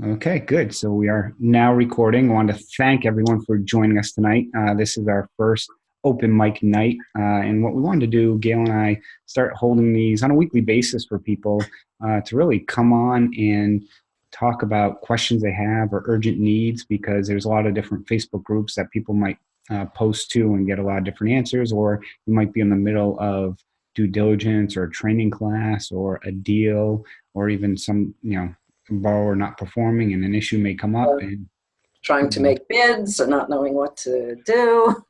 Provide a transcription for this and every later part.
Okay, good. So we are now recording. I want to thank everyone for joining us tonight. This is our first open mic night. And what we wanted to do, Gail and I, start holding these on a weekly basis for people to really come on and talk about questions they have or urgent needs, because there's a lot of different Facebook groups that people might post to and get a lot of different answers, or you might be in the middle of due diligence or a training class or a deal, or even some, borrower not performing and an issue may come up. And Trying to make bids and not knowing what to do.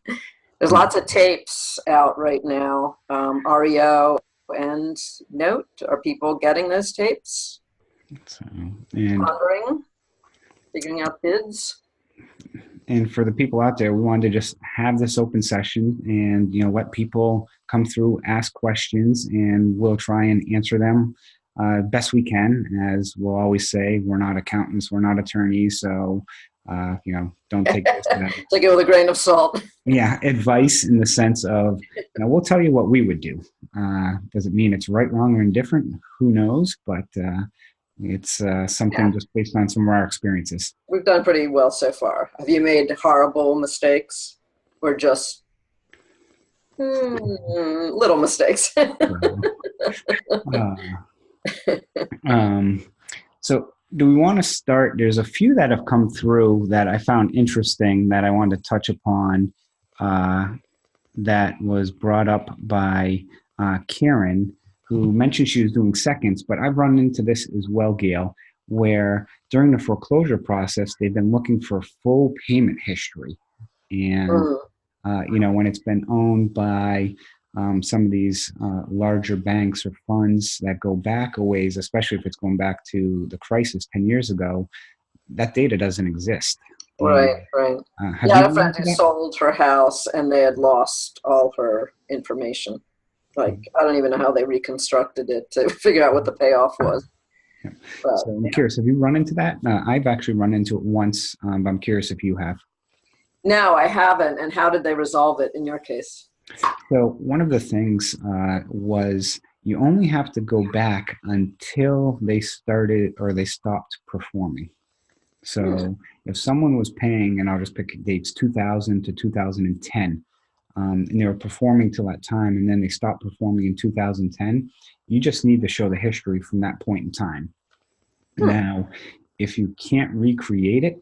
There's lots of tapes out right now. REO and Note. Are people getting those tapes? so, and Pondering, figuring out bids. and for the people out there, we wanted to just have this open session and let people come through, ask questions, and we'll try and answer them best we can. As we'll always say, we're not accountants, we're not attorneys, so don't take this Take it with a grain of salt. yeah, advice in the sense of, we'll tell you what we would do. Does it mean it's right, wrong, or indifferent? Who knows? But it's something just based on some of our experiences. We've done pretty well so far. Have you made horrible mistakes or just little mistakes? So do we want to start? There's a few that have come through that I found interesting that I wanted to touch upon, that was brought up by Karen, who mentioned she was doing seconds, but I've run into this as well, Gail, where during the foreclosure process, they've been looking for full payment history. And, when it's been owned by some of these larger banks or funds that go back a ways, especially if it's going back to the crisis 10 years ago, that data doesn't exist. Right. Have Yeah, I you had a run friend into who that? sold her house and they had lost all her information. Like, I don't even know how they reconstructed it to figure out what the payoff was. Yeah. But, So I'm curious, have you run into that? I've actually run into it once, but I'm curious if you have. no, I haven't. And how did they resolve it in your case? So one of the things was you only have to go back until they started or they stopped performing. So if someone was paying, and I'll just pick dates, 2000 to 2010, and they were performing till that time, and then they stopped performing in 2010, you just need to show the history from that point in time. Now, if you can't recreate it,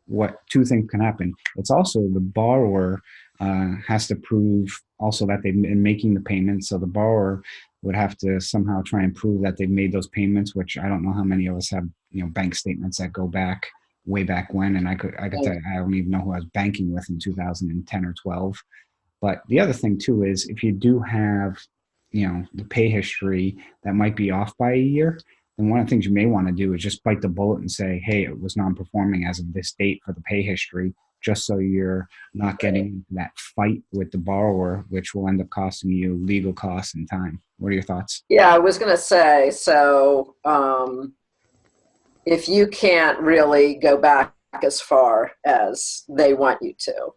two things can happen. It's also the borrower has to prove also that they've been making the payments. So the borrower would have to somehow try and prove that they've made those payments, which I don't know how many of us have, bank statements that go back way back when. And I could tell you, I don't even know who I was banking with in 2010 or 12. But the other thing too is if you do have, the pay history that might be off by a year, then one of the things you may want to do is just bite the bullet and say, hey, it was non-performing as of this date for the pay history, just so you're not getting into that fight with the borrower, which will end up costing you legal costs and time. What are your thoughts? Yeah, I was going to say, so if you can't really go back as far as they want you to,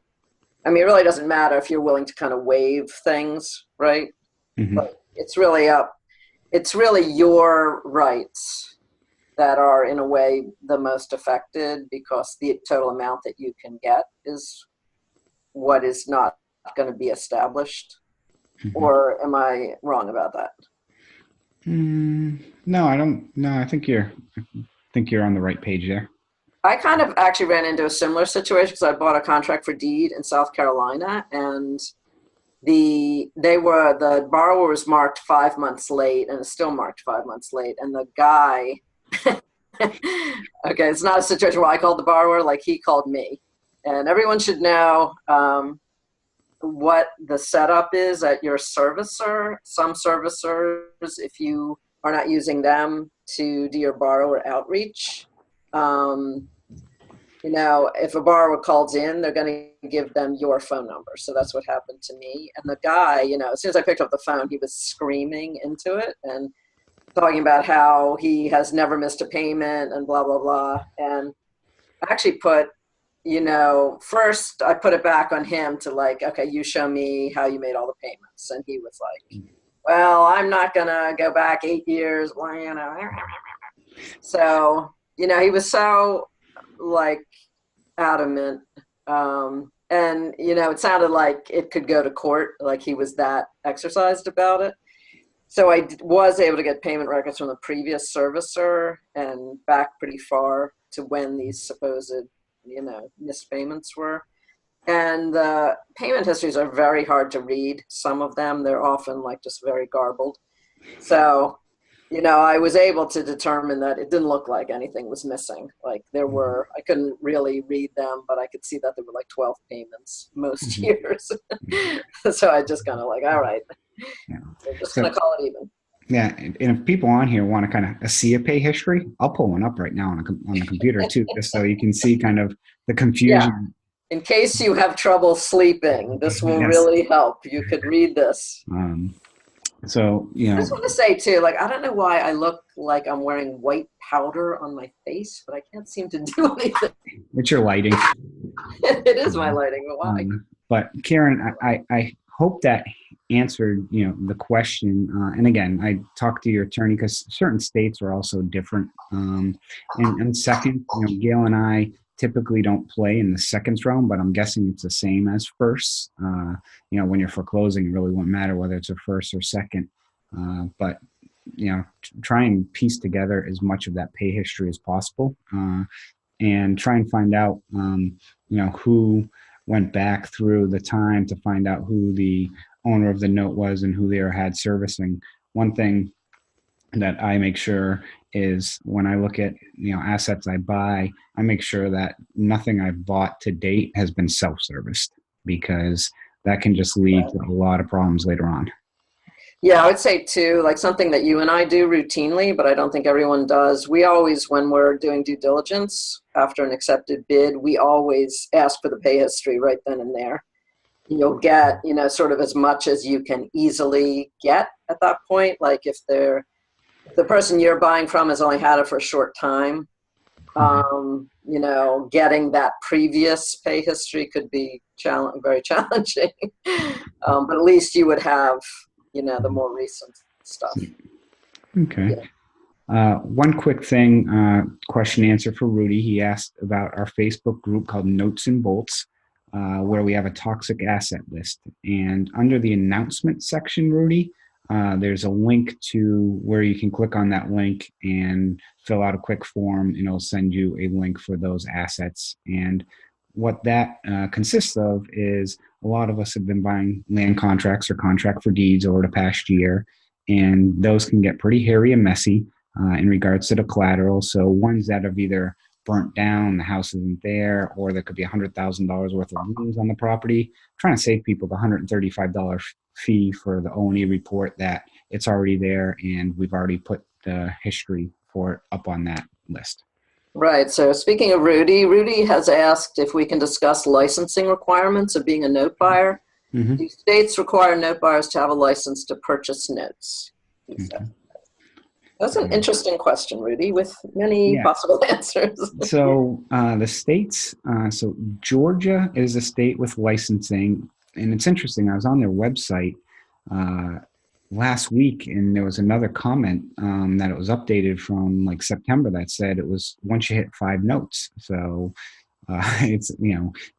I mean, it really doesn't matter if you're willing to kind of waive things, right? Mm-hmm. But it's really your rights that are in a way the most affected, because the total amount that you can get is what is not going to be established. Mm-hmm. Or am I wrong about that? No, I don't. No, I think you're on the right page there. I kind of actually ran into a similar situation because I bought a contract for deed in South Carolina, and the borrower was marked 5 months late and is still marked 5 months late. And the guy, okay, it's not a situation where I called the borrower, like he called me. And everyone should know what the setup is at your servicer. Some servicers, if you are not using them to do your borrower outreach, if a borrower calls in, they're going to give them your phone number. So that's what happened to me. And the guy, as soon as I picked up the phone, he was screaming into it and talking about how he has never missed a payment and blah, blah, blah. And I actually put, first I put it back on him to like, okay, you show me how you made all the payments. And he was like, well, I'm not going to go back 8 years. So, he was so like adamant. And, it sounded like it could go to court, like he was that exercised about it. So I was able to get payment records from the previous servicer and back pretty far to when these supposed, missed payments were. And the payment histories are very hard to read. Some of them, they're often like just very garbled. So, I was able to determine that it didn't look like anything was missing. Like I couldn't really read them, but I could see that there were like 12 payments most years. So I just kind of like, all right, Yeah. we're just going to call it even. Yeah, and if people on here want to kind of see a pay history, I'll pull one up right now on the computer too, just so you can see kind of the confusion. Yeah. In case you have trouble sleeping, this will really help. You could read this. So, I just want to say too, like, I don't know why I look like I'm wearing white powder on my face, but I can't seem to do anything. It's your lighting. It is my lighting, but why? But Karen, I hope that answered, the question. And again, I talked to your attorney because certain states are also different. And second, Gail and I typically don't play in the seconds realm, but I'm guessing it's the same as first. When you're foreclosing, it really won't matter whether it's a first or second. But try and piece together as much of that pay history as possible, and try and find out, who went back through the time to find out who the owner of the note was and who they had servicing. One thing that I make sure is when I look at assets I buy, I make sure that nothing I've bought to date has been self-serviced, because that can just lead to a lot of problems later on. Yeah, I would say too, like something that you and I do routinely, but I don't think everyone does. We always, when we're doing due diligence after an accepted bid, we always ask for the pay history right then and there. You'll get, sort of as much as you can easily get at that point. Like if the person you're buying from has only had it for a short time, getting that previous pay history could be very challenging. But at least you would have, the more recent stuff. Okay. One quick thing, question answer for Rudy. He asked about our Facebook group called Notes and Bolts, where we have a toxic asset list. And under the announcement section, Rudy, there's a link to where you can click on that link and fill out a quick form, and it'll send you a link for those assets. And what that consists of is a lot of us have been buying land contracts or contract for deeds over the past year, and those can get pretty hairy and messy in regards to the collateral. So ones that have either burnt down, the house isn't there, or there could be $100,000 worth of liens on the property. I'm trying to save people the $135 fee for the O&E report that it's already there, and we've already put the history for it up on that list. Right. So speaking of Rudy has asked if we can discuss licensing requirements of being a note buyer. Mm-hmm. Do states require note buyers to have a license to purchase notes? Okay. That's an interesting question, Rudy, with many possible answers. So the states, so Georgia is a state with licensing, and it's interesting. I was on their website last week, and there was another comment that it was updated from like September that said it was once you hit 5 notes. So it's,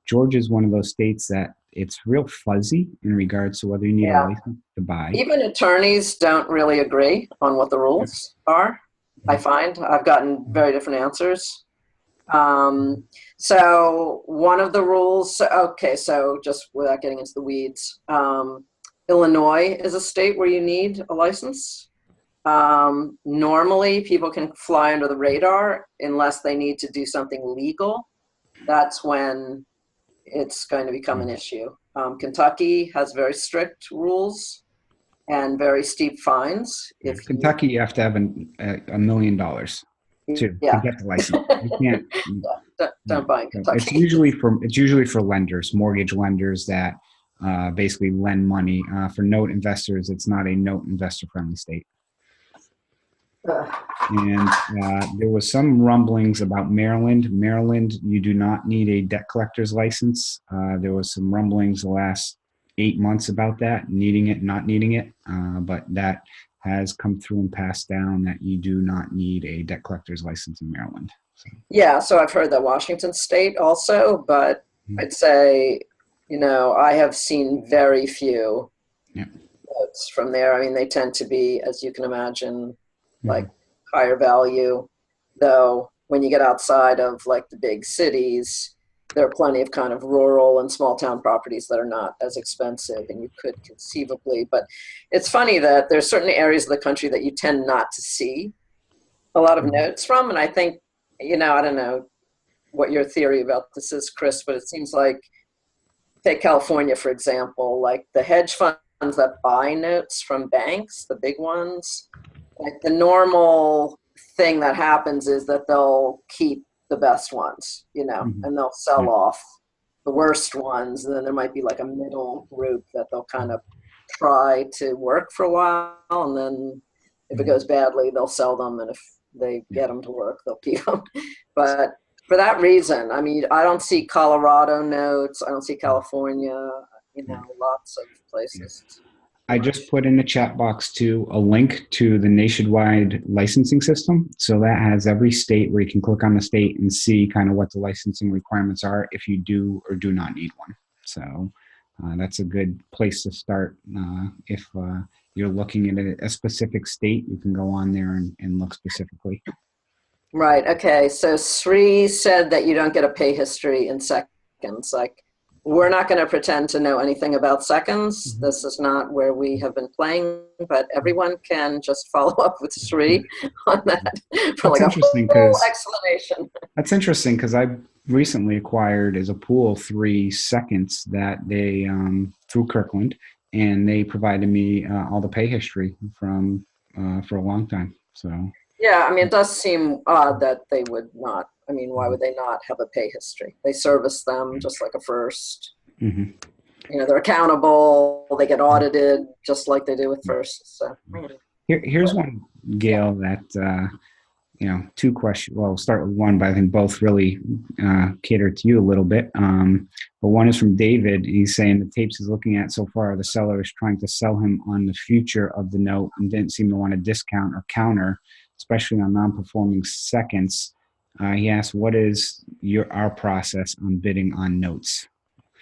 Georgia is one of those states that it's real fuzzy in regards to whether you need a license to buy. Even attorneys don't really agree on what the rules are. I find I've gotten very different answers. So one of the rules, so just without getting into the weeds, Illinois is a state where you need a license. Normally people can fly under the radar unless they need to do something legal. That's when it's going to become an issue. Kentucky has very strict rules and very steep fines. If Kentucky, you have to have $1 million to get the license. You can't. Don't buy in Kentucky. It's usually for lenders, mortgage lenders that basically lend money. For note investors, it's not a note investor friendly state. And there was some rumblings about Maryland. Maryland, you do not need a debt collector's license. There was some rumblings the last 8 months about that, needing it, not needing it. But that has come through and passed down that you do not need a debt collector's license in Maryland. Yeah, so I've heard that Washington State also, but Mm. I'd say, I have seen very few Yeah. notes from there. I mean, they tend to be, as you can imagine, like Mhm. higher value, though when you get outside of like the big cities, there are plenty of kind of rural and small town properties that are not as expensive and you could conceivably, but it's funny that there's certain areas of the country that you tend not to see a lot of Mhm. notes from. And I think, I don't know what your theory about this is, Chris, but it seems like, take California, for example, like the hedge funds that buy notes from banks, the big ones, like the normal thing that happens is that they'll keep the best ones, Mhm. and they'll Yeah. sell off the worst ones. And then there might be like a middle group that they'll kind of try to work for a while. And then if it Mhm. goes badly, they'll sell them. And if they Yeah. get them to work, they'll keep them. But for that reason, I mean, I don't see Colorado notes. I don't see California, Yeah. lots of Yeah. places too I just much. put in the chat box too a link to the nationwide licensing system. So that has every state where you can click on the state and see kind of what the licensing requirements are if you do or do not need one. So that's a good place to start. If you're looking at a specific state, you can go on there and look specifically. Right. Okay. So Sri said that you don't get a pay history in seconds. Like, we're not going to pretend to know anything about seconds. Mhm. This is not where we have been playing, but everyone can just follow up with Yeah. Sri on that for That's like a interesting full because explanation. I recently acquired as a pool 3 seconds that they through Kirkland, and they provided me all the pay history from for a long time. So Yeah. I mean, it does seem odd that they would not. I mean, why mhm. would they not have a pay history? They service them just like a first. Mhm. They're accountable. They get audited just like they do with first. So, Here's one, yeah. Gail, that two questions. Well, we'll start with one, but I think both really cater to you a little bit. But one is from David. He's saying the tapes he's looking at so far, the seller is trying to sell him on the future of the note and didn't seem to want to discount or counter, especially on non-performing seconds. He asked, "What is our process on bidding on notes?"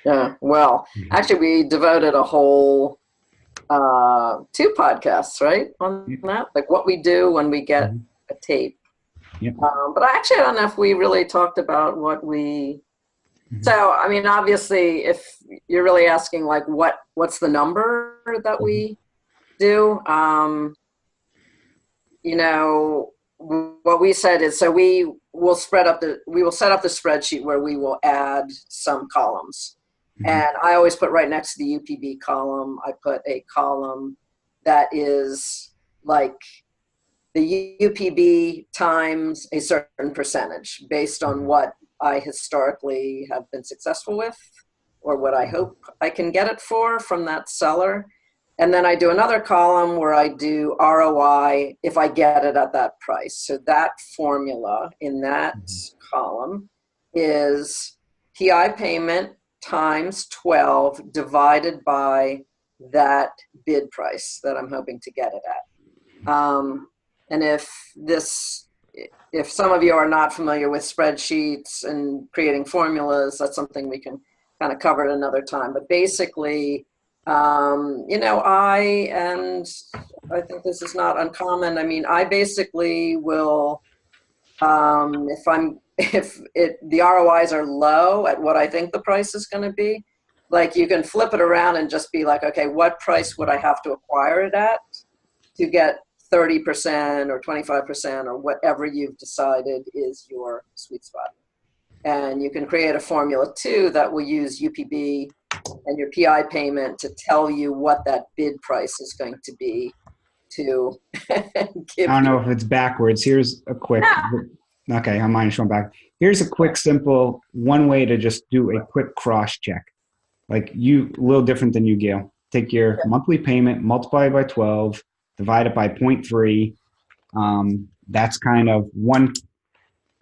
Yeah. Well, Mhm. actually, we devoted a whole two podcasts, right, on Yep. that, like what we do when we get Mhm. a tape. Yep. But I don't know if we really talked about what we. Mhm. So, I mean, obviously, if you're really asking like what's the number that Mhm. we do, you know, what we said is, so we will set up the spreadsheet where we will add some columns. Mhm. And I always put right next to the UPB column, I put a column that is like the UPB times a certain percentage based on Mhm. what I historically have been successful with or what I hope I can get it for from that seller. And then I do another column where I do ROI if I get it at that price. So that formula in that Mhm. column is PI payment times 12 divided by that bid price that I'm hoping to get it at. And if some of you are not familiar with spreadsheets and creating formulas, that's something we can kind of cover at another time. But basically, I think this is not uncommon. I mean, I basically will, if the ROIs are low at what I think the price is going to be, like you can flip it around and just be like, okay, what price would I have to acquire it at to get 30% or 25% or whatever you've decided is your sweet spot. And you can create a formula too that will use UPB and your PI payment to tell you what that bid price is going to be to I give don't know you. if it's backwards. Here's a quick, Yeah, okay, I'm mine showing back. Here's a quick, simple one way to just do a quick cross check. Like you, a little different than you, Gail. Take your monthly payment, multiply it by 12, divide it by zero point 0.3. That's kind of one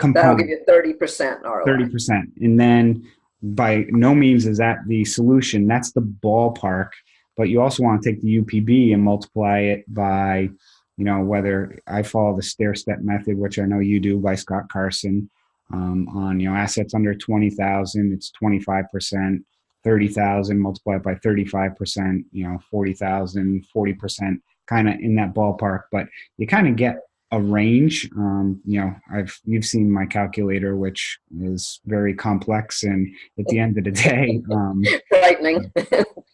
that'll give component, you 30% ROI. 30%. And then by no means is that the solution. That's the ballpark. But you also want to take the UPB and multiply it by, whether I follow the stair step method, which I know you do by Scott Carson, On, assets under 20,000, it's 25%. 30,000 multiplied by 35%, 40,000, 40%, kind of in that ballpark. But you kind of get a range. You've seen my calculator, which is very complex, and at the end of the day, frightening,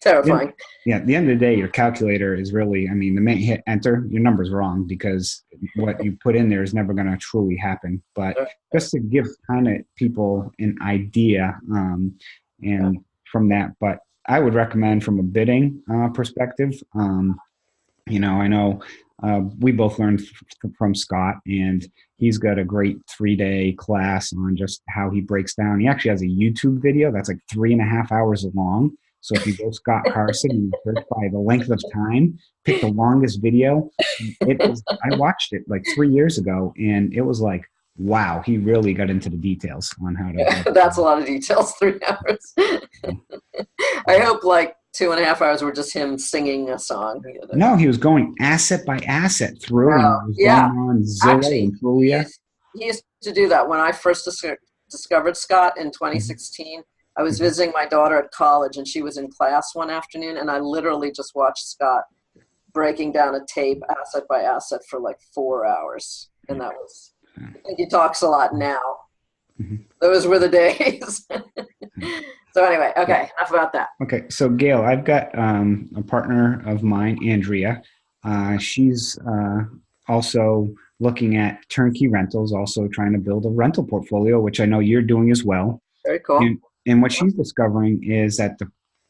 terrifying. Yeah, at the end of the day, your calculator is really, the minute you hit enter, your number's wrong because what you put in there is never going to truly happen. But just to give kind of people an idea, and from that, but I would recommend from a bidding perspective. I know we both learned from Scott, and he's got a great 3-day class on just how he breaks down. He actually has a YouTube video that's like 3.5 hours long. So if you go Scott Carson and search by the length of time, pick the longest video. I watched it like 3 years ago, and it was like, wow, he really got into the details on how to. That's a lot of details, 3 hours. I hope like 2.5 hours were just him singing a song. No, he was going asset by asset through, and he was going on Zillow. Actually, and Trulia. He used to do that when I first discovered Scott in 2016. I was visiting my daughter at college, and she was in class one afternoon, and I literally just watched Scott breaking down a tape asset by asset for like 4 hours. And that was, I think he talks a lot now. Those were the days. So anyway, okay, enough about that. Okay, so Gail, I've got a partner of mine, Andrea. She's also looking at turnkey rentals, also trying to build a rental portfolio, which I know you're doing as well. Very cool. And what she's discovering is that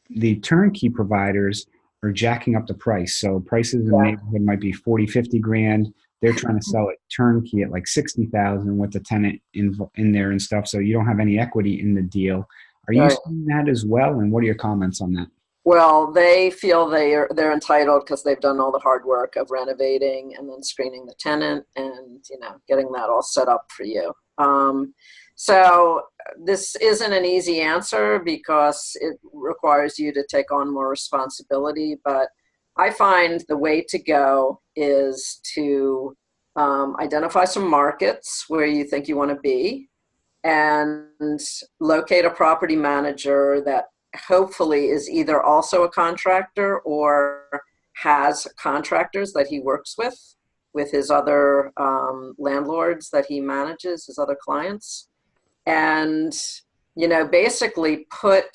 the turnkey providers are jacking up the price. So prices in the neighborhood might be 40, 50 grand. They're trying to sell it turnkey at like 60,000 with the tenant in there and stuff. So you don't have any equity in the deal. Are you seeing that as well? And what are your comments on that? Well, they feel they're entitled because they've done all the hard work of renovating and then screening the tenant and getting that all set up for you. So this isn't an easy answer because it requires you to take on more responsibility. But I find the way to go is to identify some markets where you think you want to be and locate a property manager that hopefully is either also a contractor or has contractors that he works with his other landlords that he manages, his other clients. And, basically put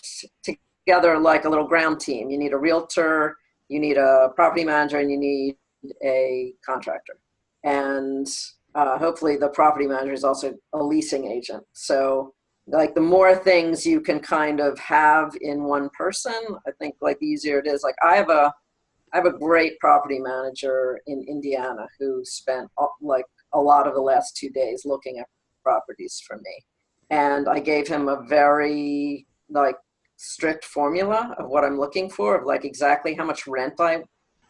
together like a little ground team. You need a realtor, you need a property manager, and you need a contractor. And hopefully the property manager is also a leasing agent. So like the more things you can kind of have in one person, I think like the easier it is. Like I have a great property manager in Indiana who spent like a lot of the last 2 days looking at properties for me. And I gave him a very like strict formula of what I'm looking for, of like exactly how much rent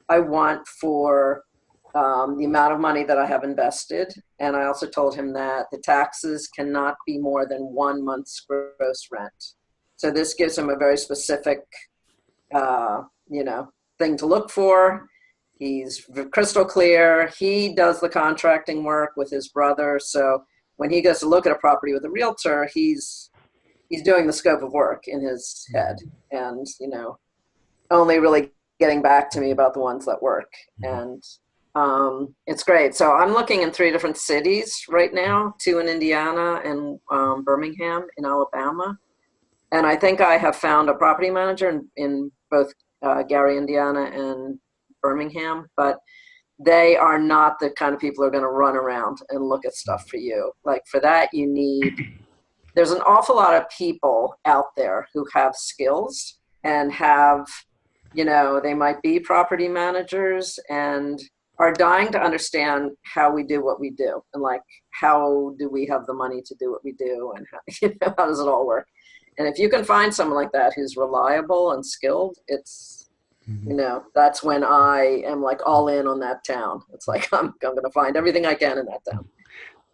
I want for the amount of money that I have invested. And I also told him that the taxes cannot be more than 1 month's gross rent. So this gives him a very specific, thing to look for. He's crystal clear. He does the contracting work with his brother. So when he goes to look at a property with a realtor, he's doing the scope of work in his head and, only really getting back to me about the ones that work. And it's great. So I'm looking in 3 different cities right now, 2 in Indiana and Birmingham in Alabama. And I think I have found a property manager in both Gary, Indiana and Birmingham, but they are not the kind of people who are going to run around and look at stuff for you. Like for that, there's an awful lot of people out there who have skills and have, they might be property managers and are dying to understand how we do what we do and like, how do we have the money to do what we do and how, how does it all work? And if you can find someone like that who's reliable and skilled, it's, that's when I am like all in on that town. It's like, I'm going to find everything I can in that town.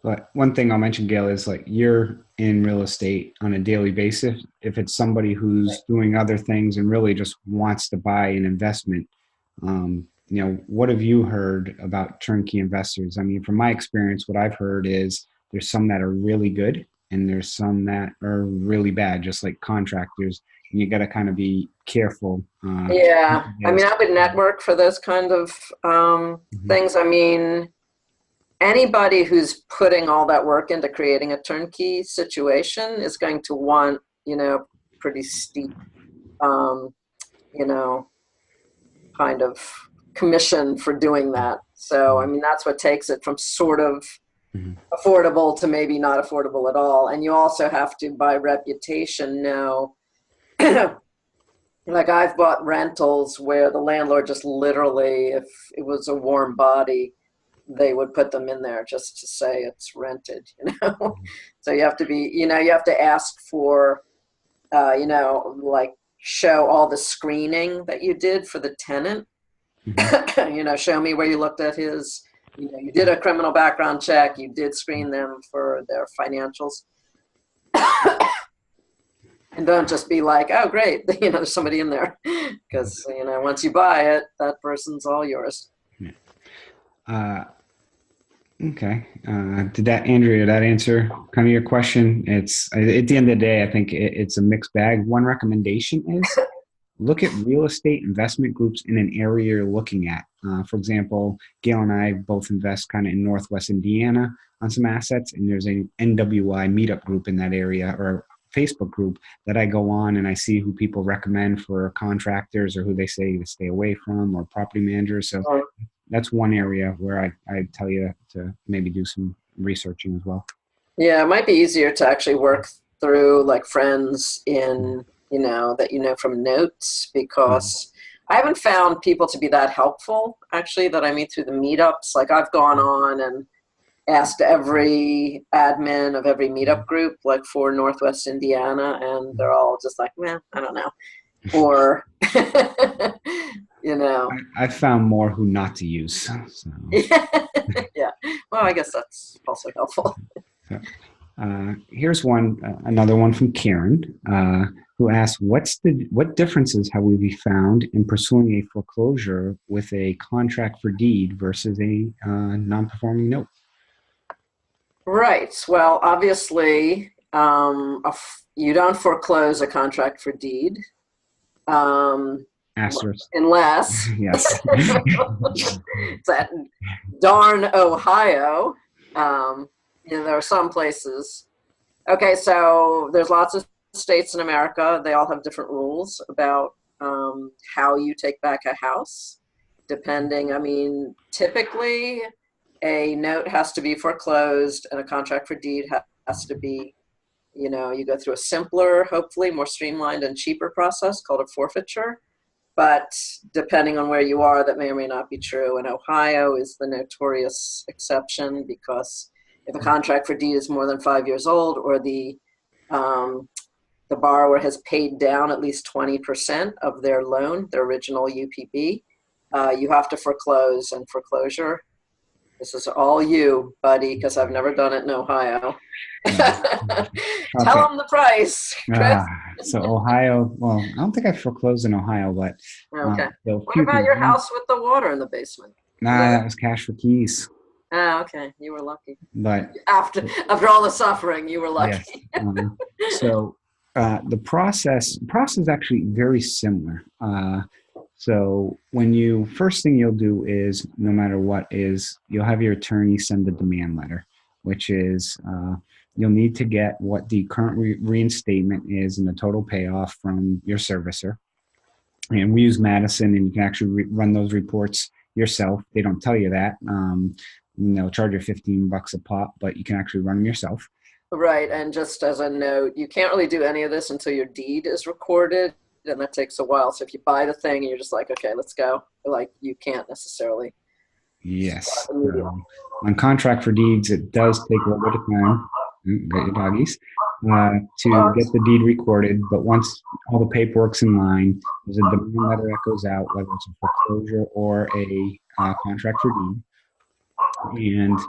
But one thing I'll mention, Gail, is like you're in real estate on a daily basis. If it's somebody who's doing other things and really just wants to buy an investment, what have you heard about turnkey investors? I mean, from my experience, what I've heard is there's some that are really good and there's some that are really bad, just like contractors. And you got to kind of be careful. Yeah, I mean, I would network for those kind of Mhm. things. I mean, anybody who's putting all that work into creating a turnkey situation is going to want, pretty steep, um, you know, kind of commission for doing that. So, I mean, that's what takes it from sort of Mhm. affordable to maybe not affordable at all. And you also have to, by reputation, know, like I've bought rentals where the landlord just literally, if it was a warm body, they would put them in there just to say it's rented, So you have to be, you have to ask for, like show all the screening that you did for the tenant. Mhm. Show me where you looked at his, you did a criminal background check, you did screen them for their financials. And don't just be like, oh, great, there's somebody in there. Because, once you buy it, that person's all yours. Yeah. Okay. Andrea, did that answer kind of your question? It's at the end of the day, I think it's a mixed bag. One recommendation is look at real estate investment groups in an area you're looking at. For example, Gail and I both invest kind of in Northwest Indiana on some assets, and there's a NWI meetup group in that area, or Facebook group that I go on and I see who people recommend for contractors or who they say to stay away from, or property managers. So that's one area where I tell you to maybe do some researching as well. Yeah, it might be easier to actually work through like friends in, that from notes, Mhm. because I haven't found people to be that helpful actually that I meet through the meetups. Like I've gone on and asked every admin of every meetup group, like for Northwest Indiana, and they're all just like, man, I don't know. Or, you know, I found more who not to use. So, yeah. Well, I guess that's also helpful. so, here's another one from Karen, who asks, what differences have we found in pursuing a foreclosure with a contract for deed versus a non-performing note? Right. Well, obviously, you don't foreclose a contract for deed, um, Asterisk. unless Yes. it's that darn Ohio. Um, there are some places. Okay, so there's lots of states in America. They all have different rules about how you take back a house, depending. I mean, typically a note has to be foreclosed and a contract for deed has to be, you go through a simpler, hopefully more streamlined and cheaper process called a forfeiture. But depending on where you are, that may or may not be true. And Ohio is the notorious exception, because if a contract for deed is more than 5 years old, or the borrower has paid down at least 20% of their loan, their original UPB, you have to foreclose. And foreclosure, this is all you, buddy, because I've never done it in Ohio. Tell Okay. them the price, Chris. So Ohio, well, I don't think I foreclosed in Ohio, but Okay. so a What few about things. your house with the water in the basement? Nah, that was cash for keys. Ah, okay. You were lucky. But After all the suffering, you were yes. lucky. So the process is actually very similar. So first thing you'll do is, no matter what, is you'll have your attorney send a demand letter, which is you'll need to get what the current reinstatement is and the total payoff from your servicer. And we use Madison, and you can actually run those reports yourself. They don't tell you that. They'll charge you $15 a pop, but you can actually run them yourself. Right. And just as a note, you can't really do any of this until your deed is recorded, and that takes a while. So if you buy the thing and you're just like, okay, let's go, like, you can't necessarily Yes. start immediately. On contract for deeds, it does take a little bit of time. Get your doggies. To get the deed recorded, but once all the paperwork's in line, there's a demand letter that goes out, whether it's a foreclosure or a contract for deed. And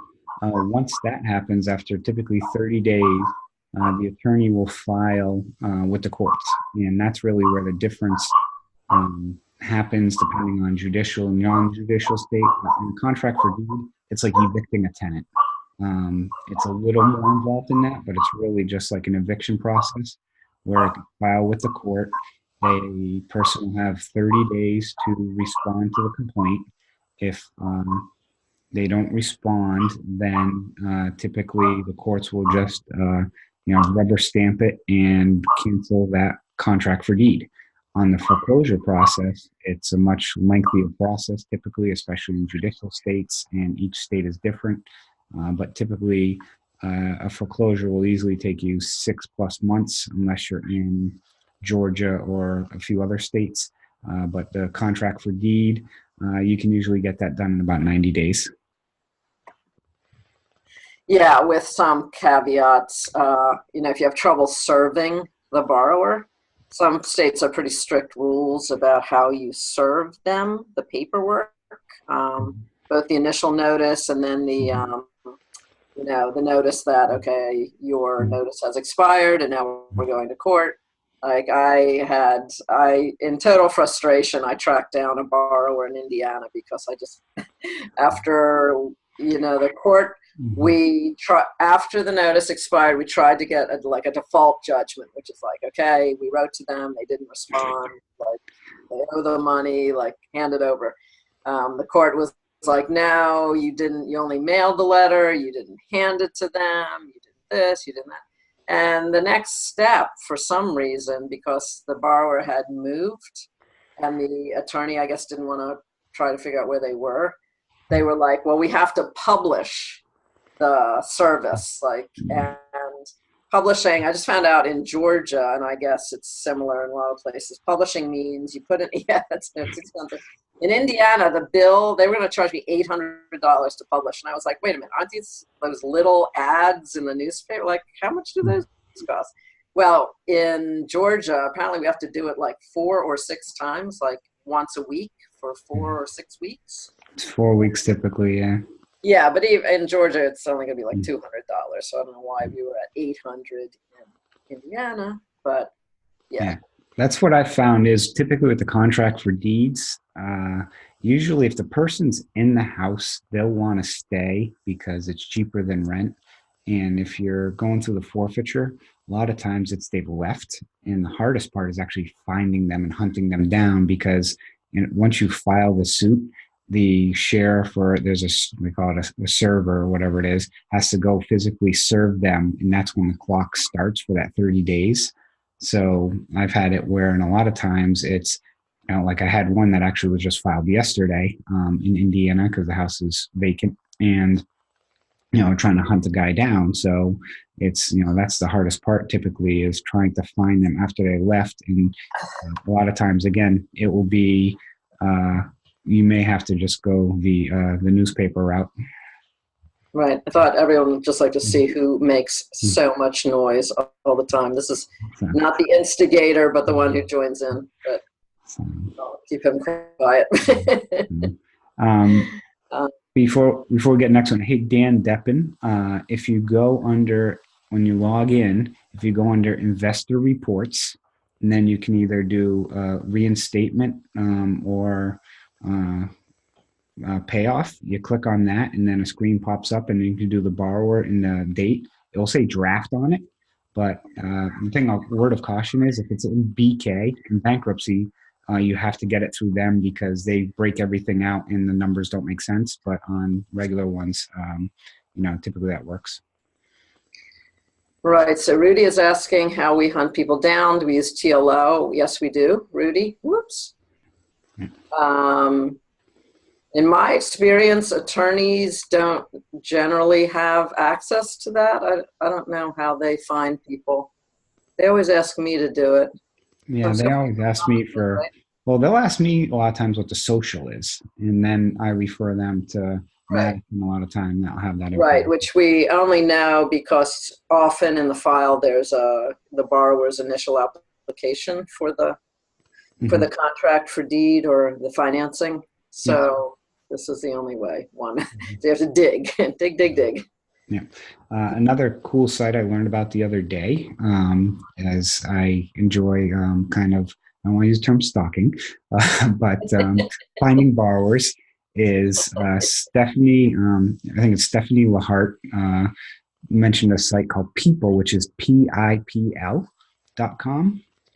once that happens, after typically 30 days, the attorney will file with the courts. And that's really where the difference happens, depending on judicial and non-judicial state. In a contract for deed, it's like evicting a tenant. It's a little more involved in that, but it's really just like an eviction process where it can file with the court. A person will have 30 days to respond to the complaint. If they don't respond, then typically the courts will just rubber stamp it and cancel that contract for deed. On the foreclosure process, it's a much lengthier process typically, especially in judicial states, and each state is different. But typically, a foreclosure will easily take you 6+ months unless you're in Georgia or a few other states. But the contract for deed, you can usually get that done in about 90 days. Yeah, with some caveats. If you have trouble serving the borrower, some states have pretty strict rules about how you serve them, the paperwork, both the initial notice and then the notice that, okay, your notice has expired and now we're going to court. Like in total frustration, I tracked down a borrower in Indiana because I just, after, the court, after the notice expired, we tried to get a default judgment, which is like, okay, we wrote to them, they didn't respond, like they owe the money, like hand it over. The court was like, no, you only mailed the letter, you didn't hand it to them, you did this, you did that. And the next step, for some reason, because the borrower had moved and the attorney, I guess, didn't want to try to figure out where they were like, well, we have to publish the service, and publishing, I just found out in Georgia, and I guess it's similar in a lot of places, publishing means you put it, it's expensive. In Indiana, the bill, they were going to charge me $800 to publish. And I was like, wait a minute, aren't those little ads in the newspaper? Like, how much do those cost? Well, in Georgia, apparently we have to do it like 4 or 6 times, like once a week for 4 or 6 weeks. It's 4 weeks typically, yeah. Yeah, but even in Georgia, it's only going to be like $200. So I don't know why we were at $800 in Indiana, but yeah. That's what I found is typically with the contract for deeds, usually if the person's in the house, they'll want to stay because it's cheaper than rent. And if you're going through the forfeiture, a lot of times they've left. And the hardest part is actually finding them and hunting them down because once you file the suit, the sheriff, or we call it a server or whatever it is, has to go physically serve them. And that's when the clock starts for that 30 days. So I've had it where, and a lot of times it's, like I had one that actually was just filed yesterday in Indiana because the house is vacant and, trying to hunt the guy down. So it's, that's the hardest part typically is trying to find them after they left. And a lot of times, again, it will be, you may have to just go the newspaper route. Right. I thought everyone would just like to see who makes so much noise all the time. This is not the instigator, but the one who joins in. But I'll keep him quiet. Before we get next one, hey, Dan Deppen, if you go when you log in, if you go under investor reports, and then you can either do reinstatement or payoff. You click on that and then a screen pops up and you can do the borrower and the date. It'll say draft on it, but the thing, a word of caution is if it's in BK, in bankruptcy, you have to get it through them because they break everything out and the numbers don't make sense. But on regular ones, typically that works. Right. So Rudy is asking how we hunt people down. Do we use TLO? Yes, we do. Rudy, whoops. In my experience, attorneys don't generally have access to that. I don't know how they find people. They always ask me to do it. Yeah, they always ask me they'll ask me a lot of times what the social is, and then I refer them to Madison a lot of time. They'll have that. Right, which we only know because often in the file there's the borrower's initial application for the contract for deed or the financing. So this is the only way. So you have to dig. dig. Yeah. Another cool site I learned about the other day, as I enjoy I don't want to use the term stalking, but finding borrowers is Stephanie. I think it's Stephanie Lahart. Mentioned a site called People, which is PIPL.com.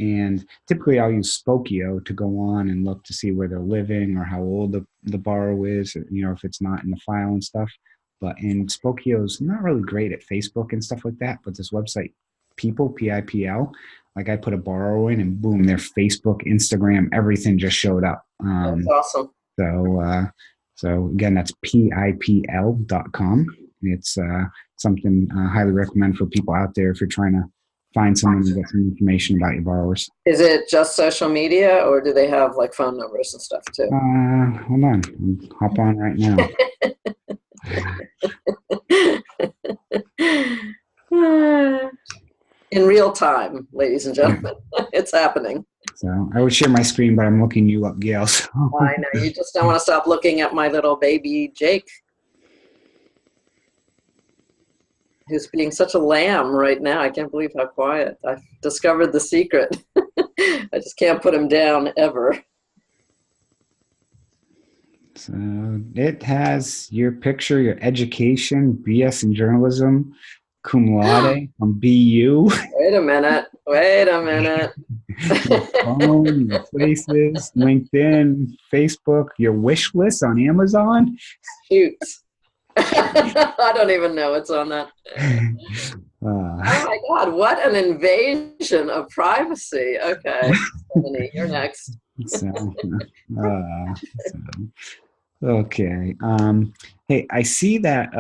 And typically I'll use Spokio to go on and look to see where they're living or how old the borrower is, if it's not in the file and stuff. But in Spokio's not really great at Facebook and stuff like that. But this website, People, PIPL, like I put a borrower in and boom, their Facebook, Instagram, everything just showed up. That's awesome. So again, that's PIPL.com. It's something I highly recommend for people out there if you're trying to find someone to get some information about your borrowers. Is it just social media, or do they have like phone numbers and stuff too? Hold on. I'll hop on right now. In real time, ladies and gentlemen, it's happening. So I would share my screen, but I'm looking you up, Gail. So. I know, you just don't want to stop looking at my little baby Jake, who's being such a lamb right now. I can't believe how quiet. I've discovered the secret. I just can't put him down ever. So it has your picture, your education, BS in journalism, cum laude from BU. Wait a minute. Your phone, your places, LinkedIn, Facebook, your wish list on Amazon. Shoot. I don't even know what's on that. Oh my God, what an invasion of privacy. Okay, Stephanie, you're next. Okay. Hey, I see that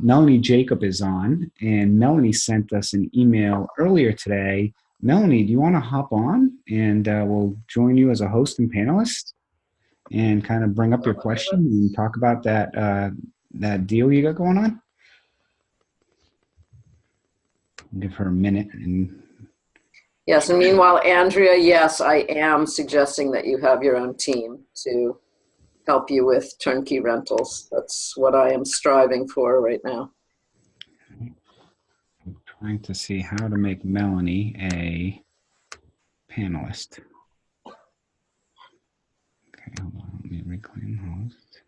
Melanie Jacob is on, and Melanie sent us an email earlier today. Melanie, do you want to hop on and we'll join you as a host and panelist and kind of bring up your question and talk about that deal you got going on? Give her a minute. Yes, and meanwhile, Andrea, yes, I am suggesting that you have your own team to help you with turnkey rentals. That's what I am striving for right now. I'm trying to see how to make Melanie a panelist. Okay, hold on. Let me reclaim host.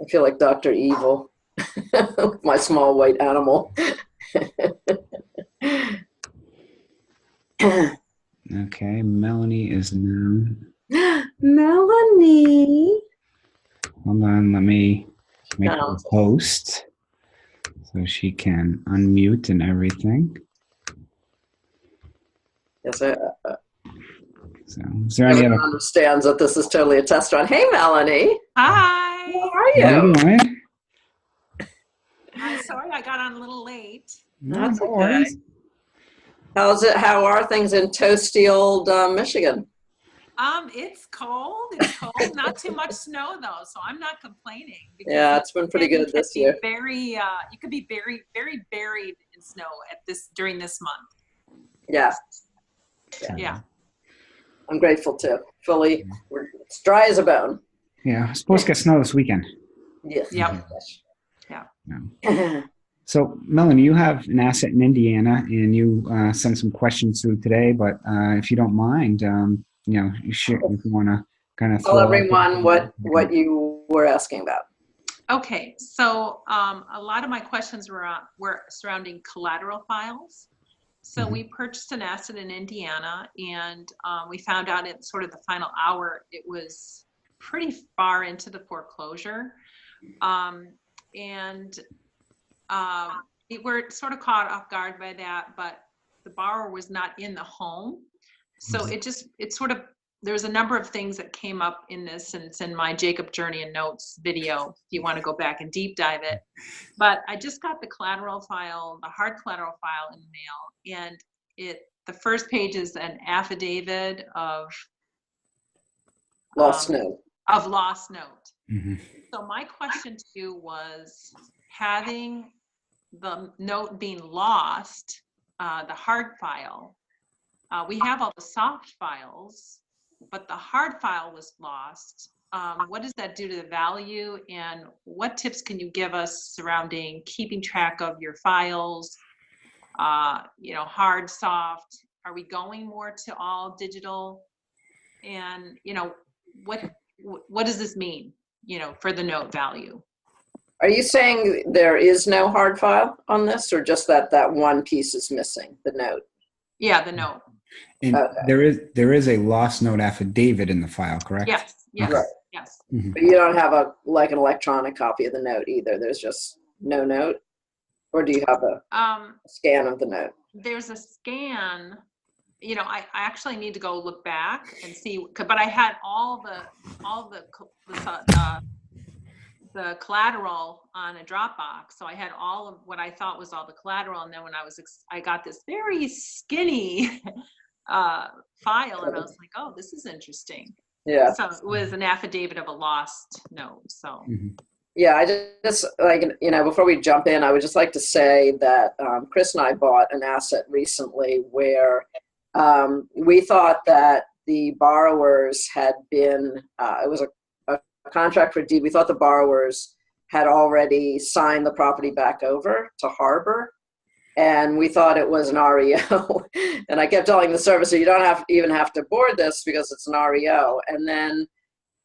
I feel like Dr. Evil with my small white animal. Okay, Melanie is now. Melanie. Hold on, let me make her a host so she can unmute and everything. Yes, So, is there any other? Understands that this is totally a test run. Hey, Melanie. Hi. How are you? How are you doing? I'm sorry I got on a little late. That's okay. How's it? How are things in toasty old Michigan? It's cold. It's cold. Not too much snow though, so I'm not complaining. Yeah, it's been pretty good this year. You could be very, very buried in snow during this month. Yeah. Yeah. I'm grateful too. It's dry as a bone. Yeah, supposed to get snow this weekend. Yes. Yep. Yeah. Yeah. So, Melanie, you have an asset in Indiana, and you sent some questions through today. But if you don't mind, you share if you want to kind of tell everyone what you were asking about. Okay, so a lot of my questions were surrounding collateral files. So we purchased an asset in Indiana, and we found out at sort of the final hour it was pretty far into the foreclosure, and we were sort of caught off guard by that. But the borrower was not in the home, so there's a number of things that came up in this, and it's in my Jacob Journey and Notes video if you want to go back and deep dive it. But I just got the collateral file, the hard collateral file in the mail, and the first page is an affidavit of lost note. Mm-hmm. So my question to you was, having the note being lost, the hard file, we have all the soft files, but the hard file was lost. What does that do to the value, and what tips can you give us surrounding keeping track of your files, hard, soft? Are we going more to all digital? And, what does this mean, for the note value? Are you saying there is no hard file on this, or just that one piece is missing, the note? Yeah, the note. And Okay. there is a lost note affidavit in the file, correct? Yes, yes, Right. yes. Mhm. But you don't have an electronic copy of the note either. There's just no note, or do you have a scan of the note? There's a scan. I actually need to go look back and see, but I had all the collateral on a Dropbox. So I had all of what I thought was all the collateral. And then when I got this very skinny file, and I was like, oh, this is interesting. Yeah. So it was an affidavit of a lost note. So. Mhm. Yeah, I just before we jump in, I would just like to say that Chris and I bought an asset recently where we thought that the borrowers had been, it was a contract for deed. We thought the borrowers had already signed the property back over to Harbor, and we thought it was an REO. And I kept telling the servicer, you don't even have to board this because it's an REO. And then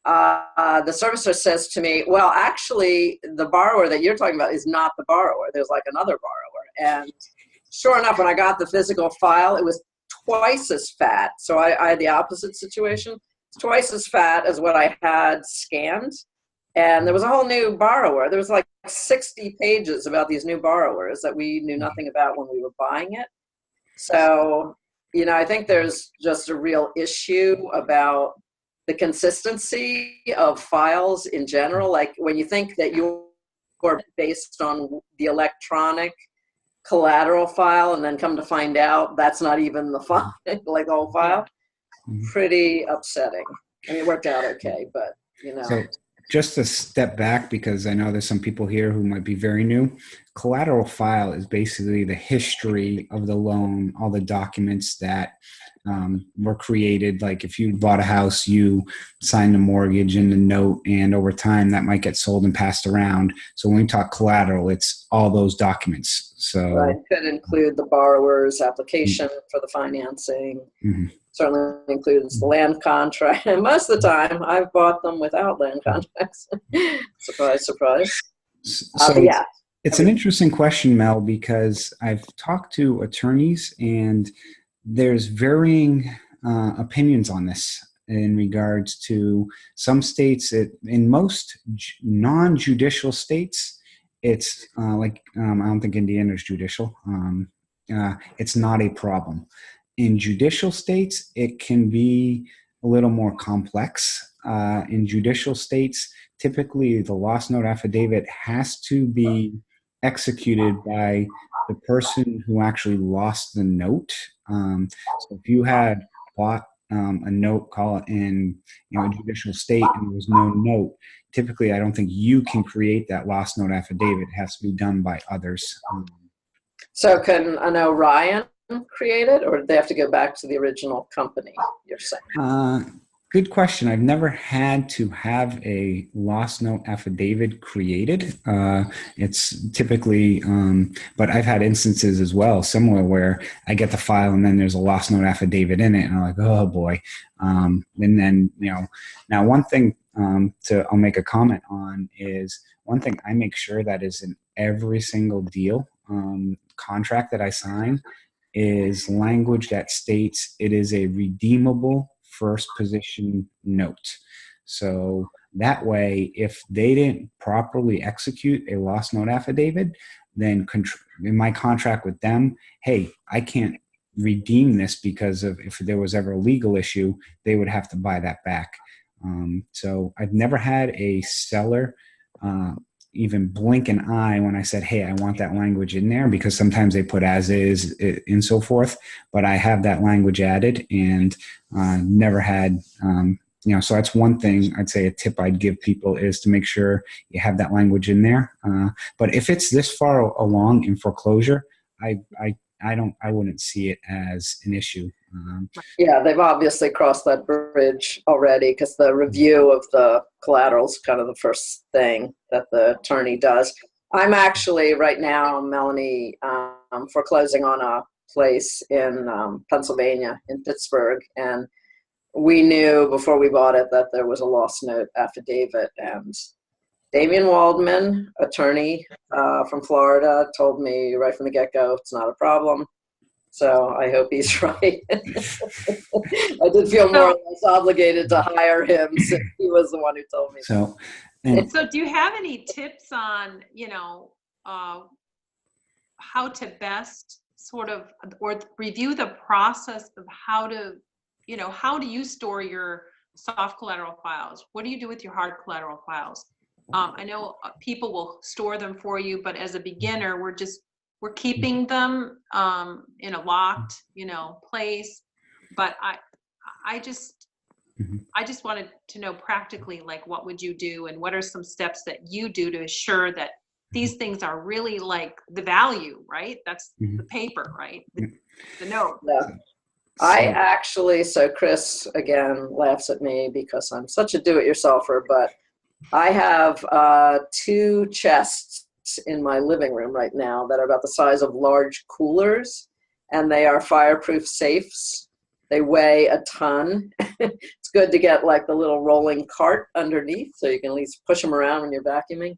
the servicer says to me, well, actually, the borrower that you're talking about is not the borrower. There's like another borrower. And sure enough, when I got the physical file, it was twice as fat. So I had the opposite situation. It's twice as fat as what I had scanned. And there was a whole new borrower. There was like 60 pages about these new borrowers that we knew nothing about when we were buying it. So, I think there's just a real issue about the consistency of files in general. Like when you think that you're based on the electronic collateral file and then come to find out that's not even the file, like the whole file, pretty upsetting. I mean, it worked out okay, but So just to step back, because I know there's some people here who might be very new. Collateral file is basically the history of the loan, all the documents that were created. Like if you bought a house, you signed a mortgage and a note, and over time that might get sold and passed around. So when we talk collateral, it's all those documents. So it could include the borrower's application for the financing. Mm-hmm. Certainly includes the land contract. And most of the time, I've bought them without land contracts. Surprise, surprise. So yeah. It's an interesting question, Mel, because I've talked to attorneys and there's varying opinions on this in regards to some states. In most non-judicial states, it's I don't think Indiana's judicial. It's not a problem. In judicial states, it can be a little more complex. In judicial states, typically the lost note affidavit has to be executed by the person who actually lost the note. So if you had bought a note, call it in a judicial state, and there was no note, typically I don't think you can create that lost note affidavit. It has to be done by others. So can an Orion create it, or do they have to go back to the original company, you're saying? Good question. I've never had to have a lost note affidavit created. It's typically, but I've had instances as well, similar, where I get the file and then there's a lost note affidavit in it, and I'm like, oh boy. And then, now one thing I'll make a comment on is one thing I make sure that is in every single deal, contract that I sign, is language that states it is a redeemable first position note. So that way, if they didn't properly execute a lost note affidavit, then in my contract with them, hey, I can't redeem this because of if there was ever a legal issue, they would have to buy that back. So I've never had a seller even blink an eye when I said, hey, I want that language in there, because sometimes they put as is and so forth, but I have that language added, and never had, so that's one thing I'd say, a tip I'd give people is to make sure you have that language in there. But if it's this far along in foreclosure, I wouldn't see it as an issue. Yeah, they've obviously crossed that bridge already, because the review of the collateral is kind of the first thing that the attorney does. I'm actually right now, Melanie, foreclosing on a place in Pennsylvania, in Pittsburgh, and we knew before we bought it that there was a lost note affidavit, and Damian Waldman, attorney from Florida, told me right from the get-go it's not a problem. So I hope he's right. I did feel more or less obligated to hire him since he was the one who told me. So, so do you have any tips on, you know, how to best sort of, or review the process of how to, you know, how do you store your soft collateral files? What do you do with your hard collateral files? I know people will store them for you, but as a beginner, we're keeping them in a locked, you know, place. But I just wanted to know practically, like, what would you do, and what are some steps that you do to assure that these things are really like the value, right? That's the paper, right? The note. Yeah. I actually, so Chris again laughs at me because I'm such a do-it-yourselfer, but I have 2 chests in my living room right now that are about the size of large coolers, and they are fireproof safes. They weigh a ton. It's good to get like the little rolling cart underneath so you can at least push them around when you're vacuuming.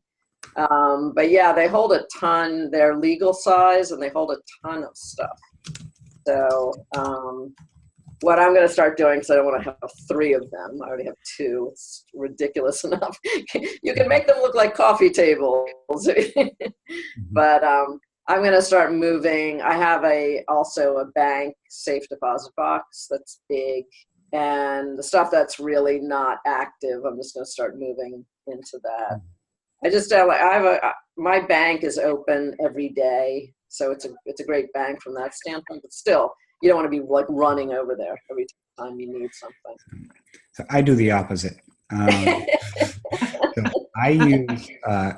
But yeah, they hold a ton. They're legal size and they hold a ton of stuff. So what I'm going to start doing, because I don't want to have 3 of them. I already have 2. It's ridiculous enough. You can make them look like coffee tables. But I'm going to start moving. I have also a bank safe deposit box that's big. And the stuff that's really not active, I'm just going to start moving into that. I just my bank is open every day. So it's a great bank from that standpoint, but still, you don't want to be like running over there every time you need something. So I do the opposite.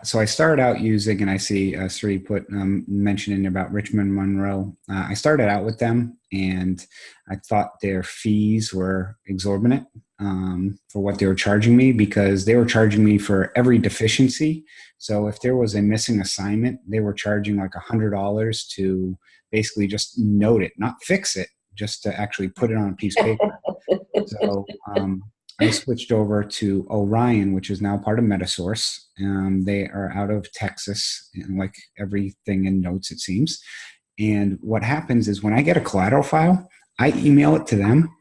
So I started out using, and I see Sri put mentioning about Richmond Monroe. I started out with them, and I thought their fees were exorbitant for what they were charging me, because they were charging me for every deficiency. So if there was a missing assignment, they were charging like $100 to basically just note it, not fix it, just to actually put it on a piece of paper. So I switched over to Orion, which is now part of Metasource. They are out of Texas, and like everything in notes, it seems. And what happens is when I get a collateral file, I email it to them,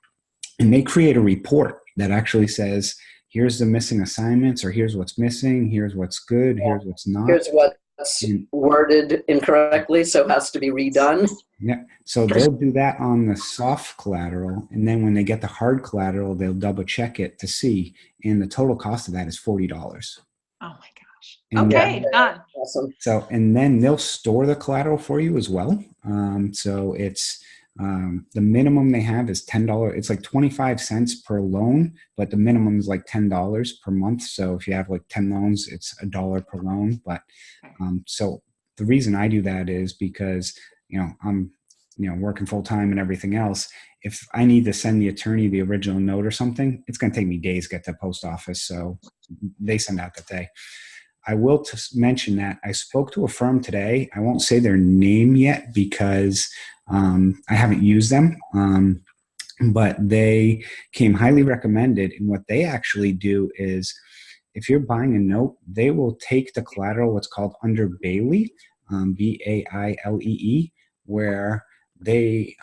and they create a report that actually says, here's the missing assignments, or here's what's missing, here's what's good, here's what's not. Here's what's worded incorrectly, so it has to be redone. Yeah. So they'll do that on the soft collateral, and then when they get the hard collateral, they'll double check it to see, and the total cost of that is $40. Oh my gosh. And okay, done. Awesome. So, and then they'll store the collateral for you as well. So it's the minimum they have is $10. It's like 25 cents per loan, but the minimum is like $10 per month. So if you have like 10 loans, it's $1 per loan. But so the reason I do that is because, I'm, working full time and everything else. If I need to send the attorney the original note or something, it's going to take me days to get to the post office. So they send out that day. I will mention that I spoke to a firm today. I won't say their name yet because I haven't used them, but they came highly recommended. And what they actually do is, if you're buying a note, they will take the collateral, what's called under Bailey, BAILEE, where the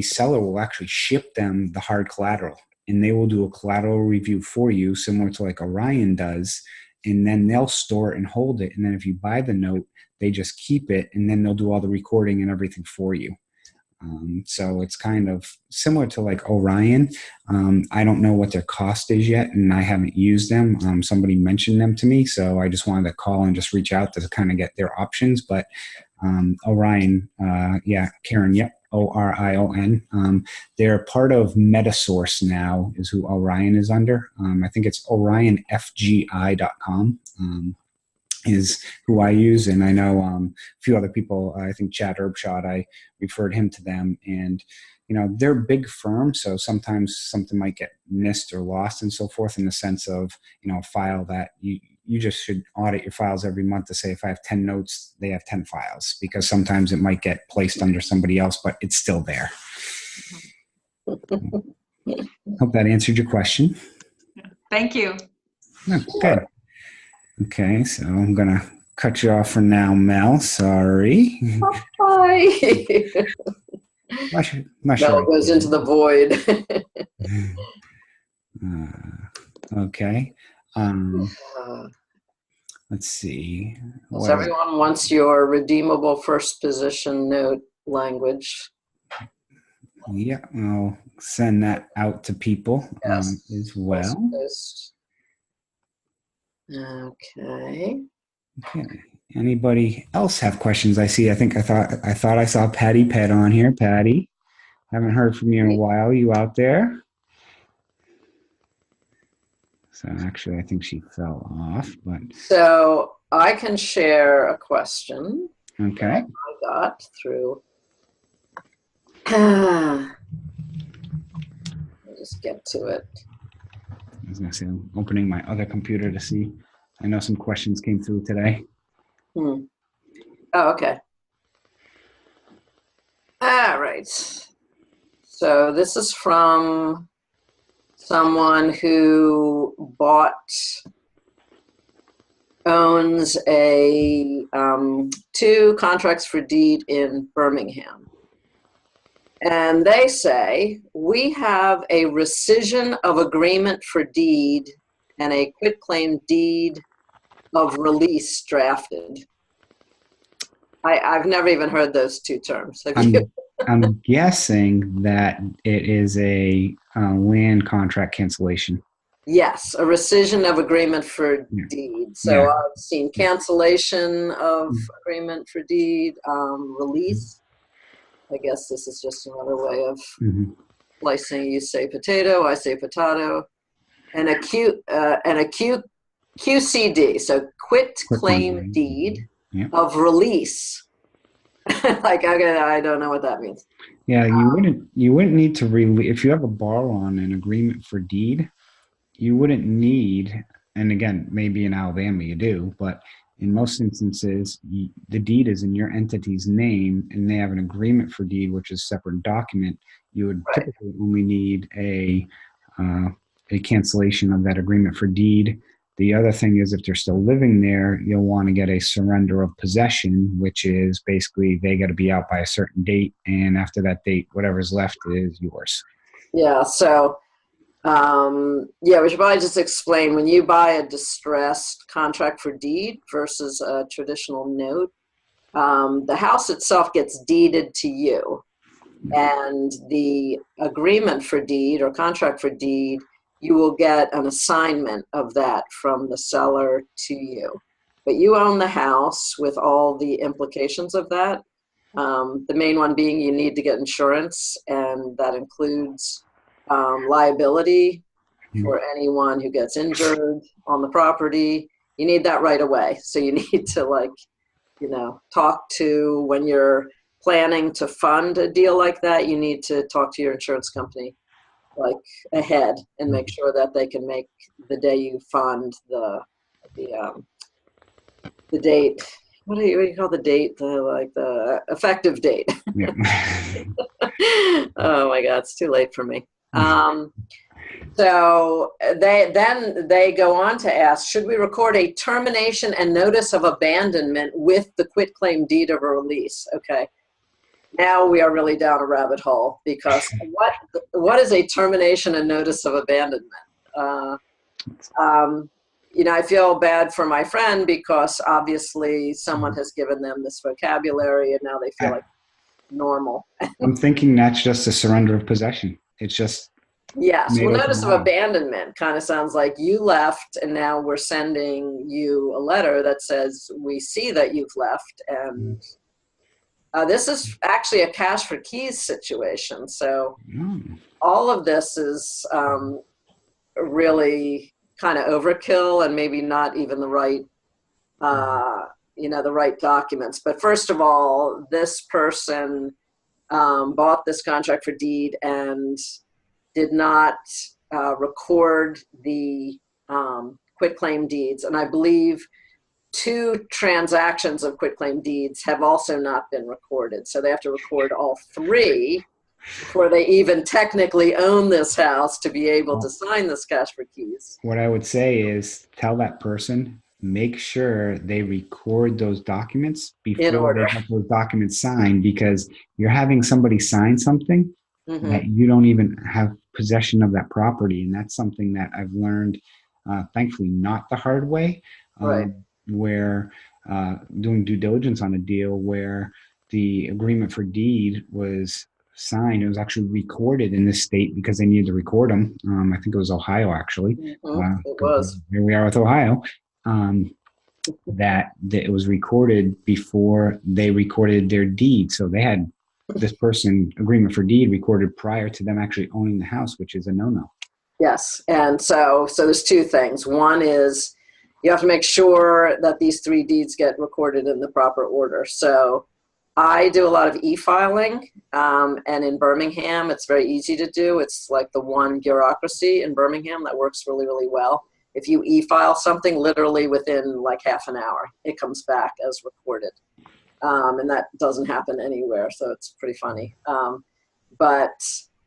seller will actually ship them the hard collateral, and they will do a collateral review for you, similar to like Orion does. And then they'll store it and hold it. And then if you buy the note, they just keep it, and then they'll do all the recording and everything for you. So it's kind of similar to like Orion. I don't know what their cost is yet, and I haven't used them. Somebody mentioned them to me, so I just wanted to call and just reach out to kind of get their options. But Orion, Karen, yep, ORION. They're part of Metasource now, is who Orion is under. I think it's OrionFGI.com. Is who I use. And I know a few other people, I think Chad Erbshot, I referred him to them. And, they're a big firm. So sometimes something might get missed or lost and so forth, in the sense of, a file that you just should audit your files every month to say, if I have 10 notes, they have 10 files, because sometimes it might get placed under somebody else, but it's still there. Hope that answered your question. Thank you. Oh, good. Okay, so I'm going to cut you off for now, Mel. Sorry. Bye. Not sure Mel goes into the void. Okay. Let's see. So everyone wants your redeemable first position note language. Yeah, I'll send that out to people as well. Okay. Okay. Anybody else have questions? I thought I saw Patty Pet on here. Patty, haven't heard from you in a while. You out there? So actually, I think she fell off. But so I can share a question. Okay. That I got through. I'll just get to it. I was going to say, I'm opening my other computer to see. I know some questions came through today. Oh, okay. All right. So this is from someone who owns a 2 contracts for deed in Birmingham. And they say, we have a rescission of agreement for deed and a quitclaim deed of release drafted. I've never even heard those 2 terms. Have you? I'm guessing that it is a land contract cancellation. Yes, a rescission of agreement for deed. So I've seen cancellation of agreement for deed, release. I guess this is just another way of slicing. You say potato, I say potato, and a QCD. So quit claim deed of release. Like I don't know what that means. Yeah, you wouldn't need to if you have a borrow on an agreement for deed, you wouldn't need, and again, maybe in Alabama you do, but in most instances, the deed is in your entity's name and they have an agreement for deed, which is a separate document. You would typically only need a cancellation of that agreement for deed. The other thing is, if they're still living there, you'll want to get a surrender of possession, which is basically they got to be out by a certain date. And after that date, whatever's left is yours. Yeah. So, we should probably just explain, when you buy a distressed contract for deed versus a traditional note, the house itself gets deeded to you, and the agreement for deed or contract for deed, you will get an assignment of that from the seller to you. But you own the house with all the implications of that. The main one being you need to get insurance, and that includes liability for anyone who gets injured on the property. You need that right away. So you need to talk to, when you're planning to fund a deal like that, you need to talk to your insurance company ahead and make sure that they can make the day you fund the date. What do you call the date? The effective date. Yeah. Oh my God, it's too late for me. So they go on to ask, should we record a termination and notice of abandonment with the quitclaim deed of a release? Okay. Now we are really down a rabbit hole, because what is a termination and notice of abandonment? I feel bad for my friend, because obviously someone has given them this vocabulary and now they feel like normal. I'm thinking that's just a surrender of possession. It's just. Yes. Well, notice of abandonment kind of sounds like you left and now we're sending you a letter that says, we see that you've left, and this is actually a cash for keys situation. So all of this is really kind of overkill, and maybe not even the right, the right documents. But first of all, this person bought this contract for deed and did not record the quitclaim deeds. And I believe 2 transactions of quitclaim deeds have also not been recorded. So they have to record all 3 before they even technically own this house to be able to Well, sign this cash for keys. what I would say is tell that person, make sure they record those documents In before order. they have those documents signed, because you're having somebody sign something Hmm. that you don't even have possession of that property. And that's something that I've learned, thankfully, not the hard way, Right. where doing due diligence on a deal where the agreement for deed was signed. It was actually recorded in this state because they needed to record them. I think it was Ohio, actually. It 'Cause was. here we are with Ohio. Um, that it was recorded before they recorded their deed. So they had this person agreement for deed recorded prior to them actually owning the house, which is a no-no. Yes. And so there's two things. One is you have to make sure that these 3 deeds get recorded in the proper order. So I do a lot of e-filing, and in Birmingham, it's very easy to do. It's like the one bureaucracy in Birmingham that works really, really well. If you e-file something, literally within like half an hour, it comes back as recorded. And that doesn't happen anywhere, so it's pretty funny. But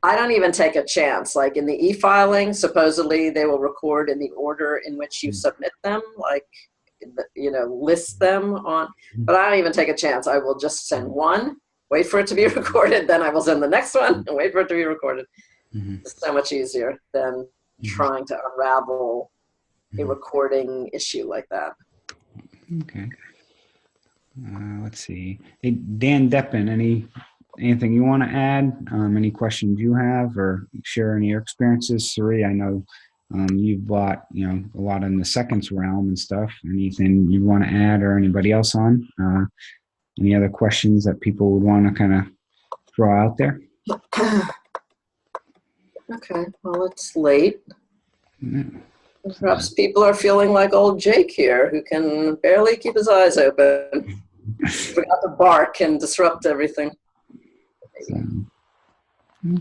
I don't even take a chance. Like in the e-filing, supposedly they will record in the order in which you submit them, like, list them on, but I don't even take a chance. I will just send one, wait for it to be recorded, then I will send the next one and wait for it to be recorded. It's so much easier than trying to unravel a recording issue like that. Okay. Let's see. Hey, Dan Deppen, anything you want to add? Any questions you have, or share any of your experiences? Suri, I know you've bought, a lot in the seconds realm and stuff. Anything you want to add, or anybody else on? Any other questions that people would want to kind of throw out there? Okay, well, it's late. Yeah. Perhaps people are feeling like old Jake here, who can barely keep his eyes open. Forgot to bark and disrupt everything. So,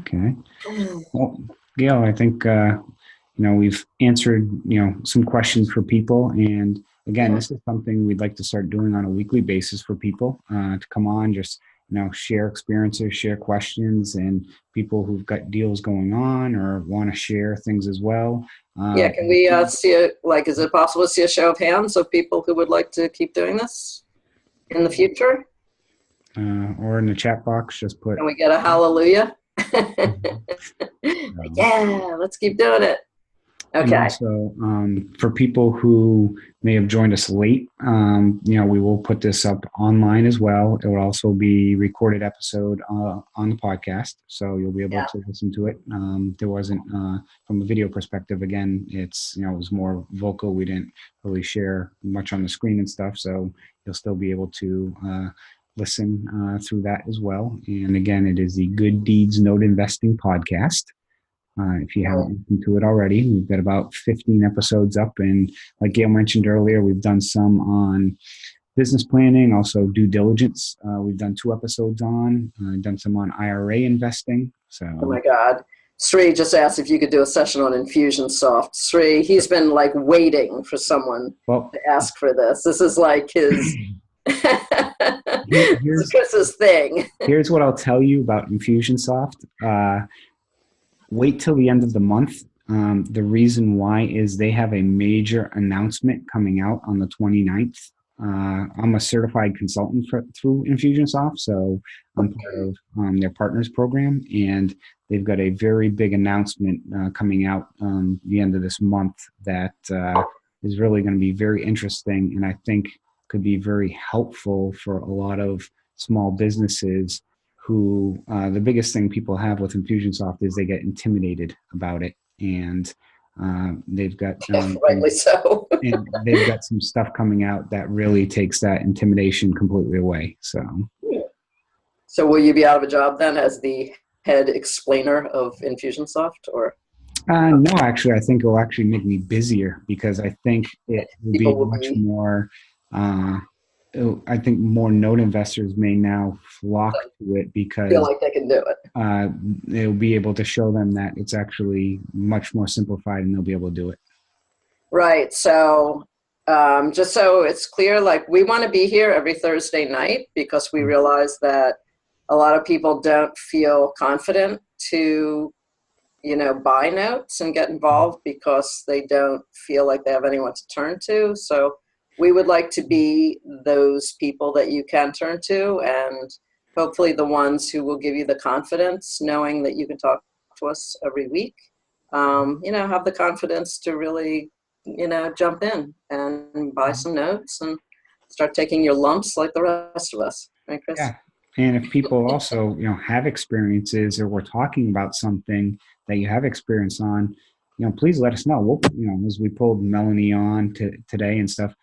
okay. Well, Gail, I think we've answered some questions for people, and again, this is something we'd like to start doing on a weekly basis for people to come on, just share experiences, share questions, and people who've got deals going on or want to share things as well. Yeah, can we see is it possible to see a show of hands of people who would like to keep doing this in the future? Or in the chat box, just put. Can we get a hallelujah? Yeah, let's keep doing it. Okay. And also, for people who may have joined us late, we will put this up online as well. It will also be recorded episode on the podcast, so you'll be able to listen to it. There wasn't, from a video perspective, again, it's, it was more vocal. We didn't really share much on the screen and stuff, so you'll still be able to listen through that as well. And again, it is the Good Deeds Note Investing podcast. If you haven't listened to it already, we've got about 15 episodes up. And like Gail mentioned earlier, we've done some on business planning, also due diligence. We've done 2 episodes on, done some on IRA investing. So, oh my God. Sri just asked if you could do a session on Infusionsoft. Sri, he's been like waiting for someone to ask for this. This is like his, here's Chris's thing. Here's what I'll tell you about Infusionsoft. Wait till the end of the month. The reason why is they have a major announcement coming out on the 29th. I'm a certified consultant through Infusionsoft, so I'm part of their partners program, and they've got a very big announcement coming out the end of this month that is really going to be very interesting, and I think could be very helpful for a lot of small businesses who the biggest thing people have with Infusionsoft is they get intimidated about it, and they've got rightly so. and they've got some stuff coming out that really takes that intimidation completely away. So will you be out of a job then as the head explainer of Infusionsoft, or? No, actually, I think it will actually make me busier, because I think it will be much more. I think more note investors may now flock to it because feel like they can do it. They'll be able to show them that it's actually much more simplified, and they'll be able to do it. Right. So just so it's clear, like we want to be here every Thursday night because we realize that a lot of people don't feel confident to, buy notes and get involved because they don't feel like they have anyone to turn to. So we would like to be those people that you can turn to, and hopefully the ones who will give you the confidence, knowing that you can talk to us every week, have the confidence to really, jump in and buy some notes and start taking your lumps like the rest of us. Right, Chris? Yeah. And if people also, have experiences, or we're talking about something that you have experience on, please let us know. We'll, as we pulled Melanie on today and stuff,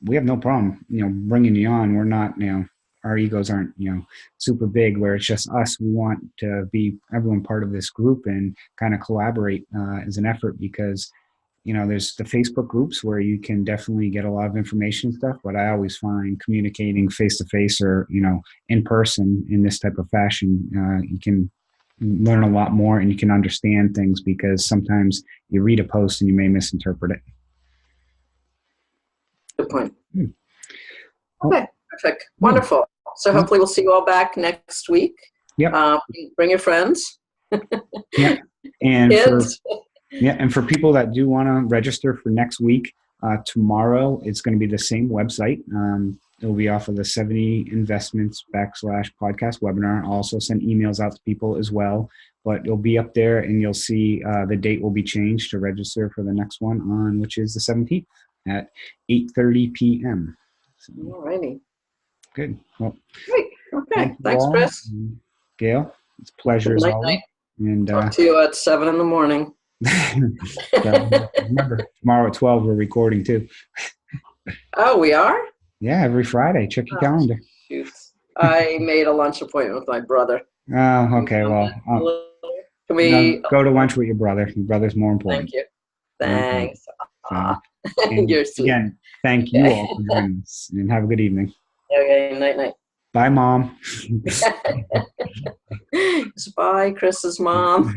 we have no problem, bringing you on. We're not, our egos aren't, super big where it's just us. We want to be everyone part of this group and kind of collaborate as an effort, because there's the Facebook groups where you can definitely get a lot of information and stuff, but I always find communicating face to face or, in person in this type of fashion, you can learn a lot more and you can understand things, because sometimes you read a post and you may misinterpret it. Good point. Okay, perfect. Wonderful. So hopefully we'll see you all back next week. Yep. Bring your friends. Yeah. And Kids. And for people that do want to register for next week, tomorrow it's going to be the same website. It'll be off of the 70 investments /podcast webinar. I'll also send emails out to people as well, but it'll be up there, and you'll see the date will be changed to register for the next one which is the 17th at 8:30 p.m. So, all righty. good. Well, great. Okay. Thanks, Chris. Gail, it's a pleasure as always. And talk to you at 7 a.m. So, remember, tomorrow at 12 we're recording too. Oh, we are? Yeah, every Friday. Check your calendar. Shoot. I made a lunch appointment with my brother. Oh, okay. Well, can we go to lunch with your brother? Your brother's more important. Thank you. Thanks. You're sweet. Again, thank you all for joining us, and have a good evening. Okay, night. Bye, Mom. Bye, Chris's mom.